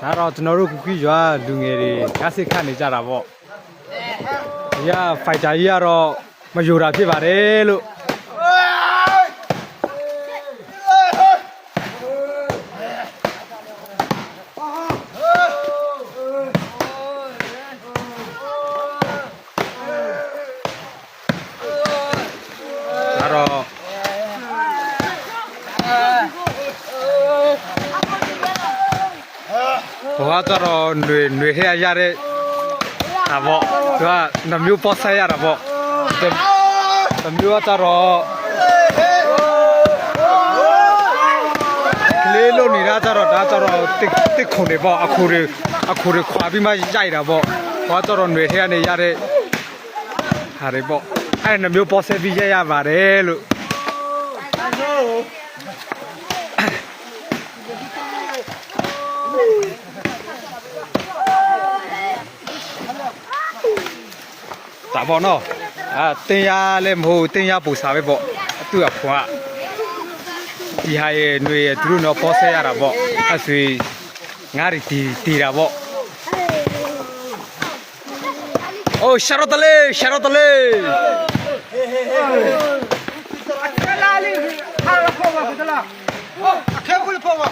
ဒါတော့ကျွန်တော်တို့ခုခီးရွာလူငယ်တွေငါးစစ်ခတ်နေကြတာပေါ့။ဒီကဖိုက်တာကြီးကတော့မယိုတာဖြစ်ပါတယ်လို့ဒါတော့ဘဝကတော့ຫນွေထရရတဲ့ဟာပေါ့သူကနှမျိုးပေါ်ဆက်ရတာပေါ့နှမျိုးကတော့ကလေးလုံးနေတာကြတော့ဒါကြတော့တစ်ခုနေပေါ့အခုတွေခွာပြီးမှရိုက်တာပေါ့ဘဝတော့ຫນွေထရနေရတဲ့ဟာတွေပေါ့အဲ့နှမျိုးပေါ်ဆက်ပြီးရပါတယ်လို့ဒါပေါ့နော်တင်ရလည်းမဟုတ်တင်ရပူစားပဲပေါ့သူကခွာဒီဟာရဲ့ຫນွေသူတို့တော့ပေါ်ဆက်ရတာပေါ့အဲ့ဆိုငါးတီတာပေါ့အိုးရှာရတလေလာလီဟာရခေါ်ပါကတလားအခက်ကိုပေါ်ပါ